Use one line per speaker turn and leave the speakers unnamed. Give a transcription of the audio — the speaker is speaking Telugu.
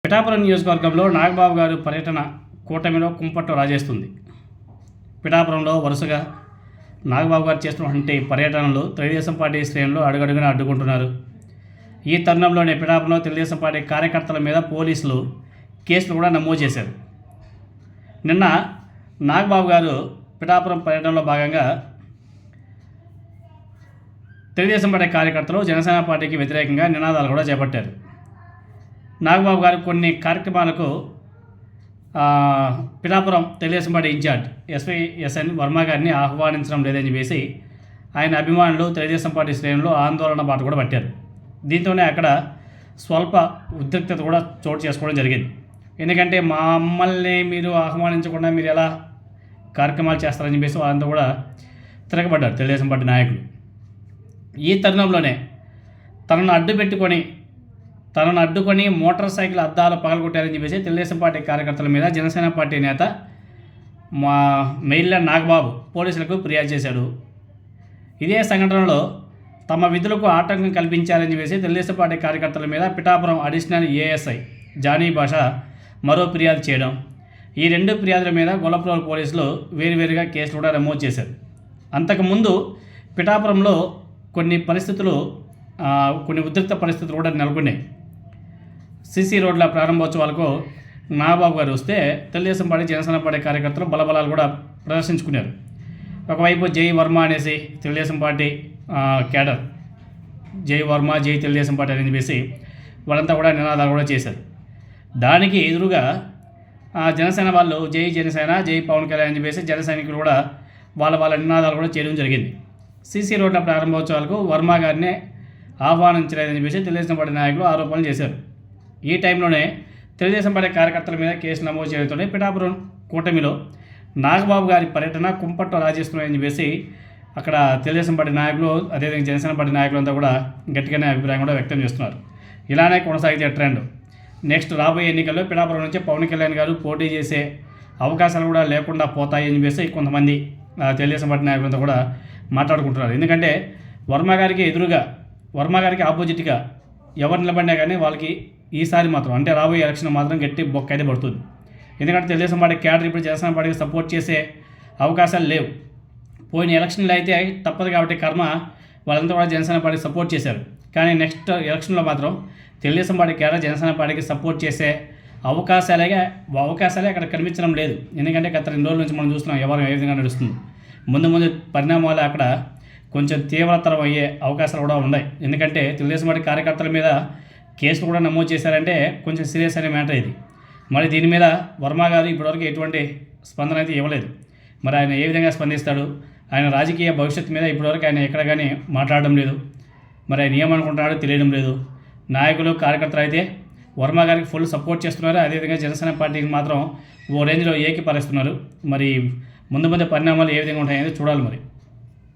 పిఠాపురం నియోజకవర్గంలో నాగబాబు గారు పర్యటన కూటమిలో కుంపట్టు రాజేస్తుంది. పిఠాపురంలో వరుసగా నాగబాబు గారు చేస్తున్నటువంటి పర్యటనలు తెలుగుదేశం పార్టీ శ్రేణులు అడుగడుగునా అడ్డుకుంటున్నారు. ఈ తరుణంలోనే పిఠాపురంలో తెలుగుదేశం పార్టీ కార్యకర్తల మీద పోలీసులు కేసులు కూడా నమోదు చేశారు. నిన్న నాగబాబు గారు పిఠాపురం పర్యటనలో భాగంగా తెలుగుదేశం పార్టీ కార్యకర్తలు జనసేన పార్టీకి వ్యతిరేకంగా నినాదాలు కూడా చేపట్టారు. నాగబాబు గారు కొన్ని కార్యక్రమాలకు Pithapuram Telugu Desam party incharge S N Varma గారిని ఆహ్వానించడం లేదని చెప్పేసి ఆయన అభిమానులు తెలుగుదేశం పార్టీ శ్రేణులు ఆందోళన బాట కూడా పట్టారు. దీంతోనే అక్కడ స్వల్ప ఉద్రిక్తత కూడా చోటు చేసుకోవడం జరిగింది. ఎందుకంటే మమ్మల్ని మీరు ఆహ్వానించకుండా మీరు ఎలా కార్యక్రమాలు చేస్తారని చెప్పేసి వాళ్ళంతా కూడా తిరగబడ్డారు తెలుగుదేశం పార్టీ నాయకులు. ఈ తరుణంలోనే తనను అడ్డుకొని మోటార్ సైకిల్ అద్దాలు పగలగొట్టారని చెప్పేసి తెలుగుదేశం పార్టీ కార్యకర్తల మీద జనసేన పార్టీ నేత మెయిల్ల నాగబాబు పోలీసులకు ఫిర్యాదు చేశాడు. ఇదే సంఘటనలో తమ విధులకు ఆటంకం కల్పించారని చెప్పేసి తెలుగుదేశం పార్టీ కార్యకర్తల మీద పిఠాపురం అడిషనల్ ఏఎస్ఐ జానీ భాష మరో ఫిర్యాదు చేయడం, ఈ రెండు ఫిర్యాదుల మీద గొల్లప్రోలు పోలీసులు వేరువేరుగా కేసులు కూడా నమోదు చేశారు. అంతకుముందు పిఠాపురంలో కొన్ని ఉద్రిక్త పరిస్థితులు కూడా నెలకొన్నాయి. సీసీ రోడ్ల ప్రారంభోత్సవాలకు నాగబాబు గారు వస్తే తెలుగుదేశం పార్టీ జనసేన పార్టీ కార్యకర్తలు బలబలాలు కూడా ప్రదర్శించుకున్నారు. ఒకవైపు జై వర్మ అనేసి తెలుగుదేశం పార్టీ క్యాడర్ జై వర్మ జై తెలుగుదేశం పార్టీ అని చెప్పేసి వాళ్ళంతా కూడా నినాదాలు కూడా చేశారు. దానికి ఎదురుగా జనసేన వాళ్ళు జై జనసేన జై పవన్ కళ్యాణ్ అని చెప్పేసి జన సైనికులు కూడా వాళ్ళ నినాదాలు కూడా చేయడం జరిగింది. సీసీ రోడ్ల ప్రారంభోత్సవాలకు వర్మ గారిని ఆహ్వానించలేదని చెప్పేసి తెలుగుదేశం పార్టీ నాయకులు ఆరోపణలు చేశారు. ఈ టైంలోనే తెలుగుదేశం పార్టీ కార్యకర్తల మీద కేసు నమోదు చేయడంతోనే పిఠాపురం కూటమిలో నాగబాబు గారి పర్యటన కుంపట్టు రాజేస్తున్నాయని చెప్పేసి అక్కడ తెలుగుదేశం పార్టీ నాయకులు అదేవిధంగా జనసేన పార్టీ నాయకులంతా కూడా గట్టిగానే అభిప్రాయం కూడా వ్యక్తం చేస్తున్నారు. ఇలానే కొనసాగితే ట్రెండ్ నెక్స్ట్ రాబోయే ఎన్నికల్లో పిఠాపురం నుంచి పవన్ కళ్యాణ్ గారు పోటీ చేసే అవకాశాలు కూడా లేకుండా పోతాయి అని చెప్పేసి కొంతమంది తెలుగుదేశం పార్టీ నాయకులంతా కూడా మాట్లాడుకుంటున్నారు. ఎందుకంటే వర్మ గారికి ఆపోజిట్గా ఎవరు నిలబడినా కానీ వాళ్ళకి ఈసారి మాత్రం అంటే రాబోయే ఎలక్షన్ మాత్రం గట్టి బొక్క అయితే పడుతుంది. ఎందుకంటే తెలుగుదేశం పార్టీ క్యాడర్ ఇప్పుడు జనసేన పార్టీకి సపోర్ట్ చేసే అవకాశాలు లేవు. పోయిన ఎలక్షన్లో అయితే తప్పదు కాబట్టి కర్మ వాళ్ళంతా కూడా జనసేన పార్టీకి సపోర్ట్ చేశారు. కానీ నెక్స్ట్ ఎలక్షన్లో మాత్రం తెలుగుదేశం పార్టీ క్యాడర్ జనసేన పార్టీకి సపోర్ట్ చేసే అవకాశాలే అక్కడ కనిపించడం లేదు. ఎందుకంటే గత 2 రోజుల నుంచి మనం చూస్తున్నాం ఎవరు ఏ విధంగా నడుస్తుంది. ముందు పరిణామాలు అక్కడ కొంచెం తీవ్రతరం అయ్యే అవకాశాలు కూడా ఉన్నాయి. ఎందుకంటే తెలుగుదేశం పార్టీ కార్యకర్తల మీద కేసులు కూడా నమోదు చేశారంటే కొంచెం సీరియస్ అనే మ్యాటర్ ఇది. మరి దీని మీద వర్మ గారు ఇప్పటివరకు ఎటువంటి స్పందన అయితే ఇవ్వలేదు. మరి ఆయన ఏ విధంగా స్పందిస్తాడు? ఆయన రాజకీయ భవిష్యత్తు మీద ఇప్పటివరకు ఆయన ఎక్కడ కానీ మాట్లాడడం లేదు. మరి ఆయన ఏమనుకుంటున్నాడో తెలియడం లేదు. నాయకులు కార్యకర్తలు అయితే వర్మ గారికి ఫుల్ సపోర్ట్ చేస్తున్నారు. అదేవిధంగా జనసేన పార్టీకి మాత్రం ఓ రేంజ్లో ఏకీపరుస్తున్నారు. మరి ముందు పరిణామాలు ఏ విధంగా ఉంటాయనేది చూడాలి మరి.